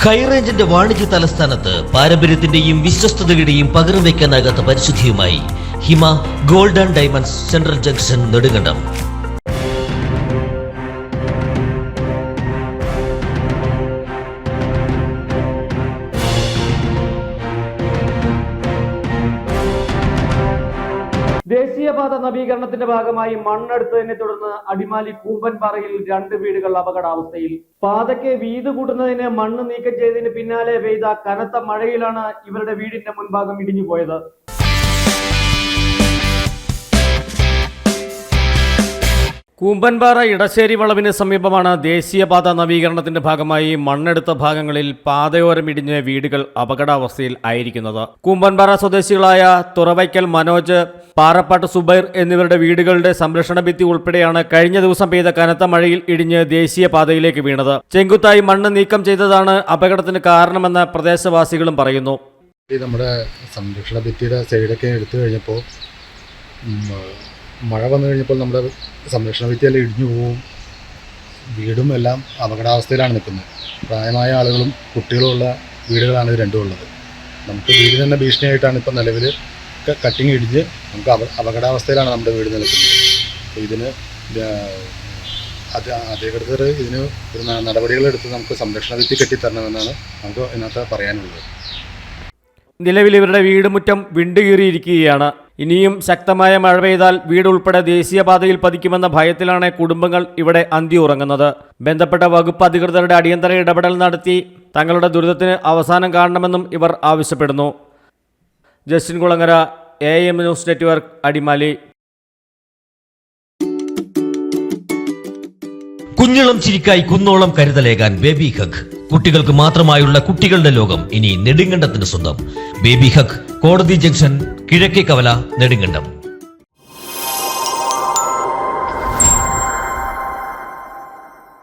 ഹൈറേഞ്ചിന്റെ വാണിജ്യ തലസ്ഥാനത്ത് പാരമ്പര്യത്തിന്റെയും വിശ്വസ്തതയുടെയും പകരം വയ്ക്കാനാകാത്ത പരിശുദ്ധിയുമായി Hima gold and diamonds central junction Nedumkandam. ദേശീയപാത നവീകരണത്തിന്റെ ഭാഗമായി മണ്ണെടുത്തതിനെ തുടർന്ന് അടിമാലി കൂമ്പൻപാറയിൽ 2 വീടുകൾ അപകടാവസ്ഥയിൽ. പാതയ്ക്ക് വീതി കൂട്ടുന്നതിന് മണ്ണ് നീക്കം ചെയ്തതിന് പിന്നാലെ പെയ്ത കനത്ത മഴയിലാണ് ഇവരുടെ വീടിന്റെ മുൻഭാഗം ഇടിഞ്ഞുപോയത്. കൂമ്പൻപാറ ഇടശ്ശേരി വളവിന് സമീപമാണ് ദേശീയപാത നവീകരണത്തിന്റെ ഭാഗമായി മണ്ണെടുത്ത ഭാഗങ്ങളിൽ പാതയോരം ഇടിഞ്ഞ് വീടുകൾ അപകടാവസ്ഥയിൽ ആയിരിക്കുന്നത്. കൂമ്പൻപാറ സ്വദേശികളായ തുറവയ്ക്കൽ മനോജ്, പാറപ്പാട്ട് സുബൈർ എന്നിവരുടെ വീടുകളുടെ സംരക്ഷണ ഭിത്തി ഉൾപ്പെടെയാണ് കഴിഞ്ഞ ദിവസം പെയ്ത കനത്ത മഴയിൽ ഇടിഞ്ഞ് ദേശീയപാതയിലേക്ക് വീണത്. ചെങ്കുത്തായി മണ്ണ് നീക്കം ചെയ്തതാണ് അപകടത്തിന് കാരണമെന്ന് പ്രദേശവാസികളും പറയുന്നു. നമ്മുടെ സംരക്ഷണ ഭിത്തിയുടെ സൈഡൊക്കെ എടുത്തു കഴിഞ്ഞപ്പോൾ മഴ വന്നു കഴിഞ്ഞപ്പോൾ നമ്മുടെ സംരക്ഷണ ഭിത്തിയെല്ലാം ഇടിഞ്ഞു പോവും, വീടും എല്ലാം അപകടാവസ്ഥയിലാണ് നിൽക്കുന്നത്. പ്രായമായ ആളുകളും കുട്ടികളും ഉള്ള വീടുകളാണ് ഇത് രണ്ടും ഉള്ളത്. നമുക്ക് വീട് തന്നെ ഭീഷണിയായിട്ടാണ് ഇപ്പോൾ നിലവിൽ കട്ടിങ് ഇടിഞ്ഞ് നമുക്ക് അപകടാവസ്ഥയിലാണ് നമ്മുടെ വീട് നിൽക്കുന്നത്. അപ്പോൾ ഇതിന് അധികൃതർ ഇതിന് ഒരു നടപടികളെടുത്ത് നമുക്ക് സംരക്ഷണ ഭിത്തി കെട്ടിത്തരണമെന്നാണ് നമുക്ക് ഇതിനകത്ത് പറയാനുള്ളത്. നിലവിൽ ഇവരുടെ വീടുമുറ്റം വിണ്ടുകീറിയിരിക്കുകയാണ്. ഇനിയും ശക്തമായ മഴ പെയ്താൽ വീട് ഉൾപ്പെടെ ദേശീയപാതയിൽ പതിക്കുമെന്ന ഭയത്തിലാണ് കുടുംബങ്ങൾ ഇവിടെ അന്തി ഉറങ്ങുന്നത്. ബന്ധപ്പെട്ട വകുപ്പ് അധികൃതരുടെ അടിയന്തര ഇടപെടൽ നടത്തി തങ്ങളുടെ ദുരിതത്തിന് അവസാനം കാണണമെന്നും ഇവർ ആവശ്യപ്പെടുന്നു. Justin Kulangara, AM news network, Adimali. കുഞ്ഞിളം ചിരിക്കായി കുന്നോളം കരുതലേകാൻ ബേബി ഹഗ്. കുട്ടികൾക്ക് മാത്രമായുള്ള കുട്ടികളുടെ ലോകം ഇനി നെടുങ്കണ്ടത്തിന് സ്വന്തം. ബേബി ഹഗ്, കോടതി ജംഗ്ഷൻ, കിഴക്കേ കവല, നെടുങ്കണ്ടം.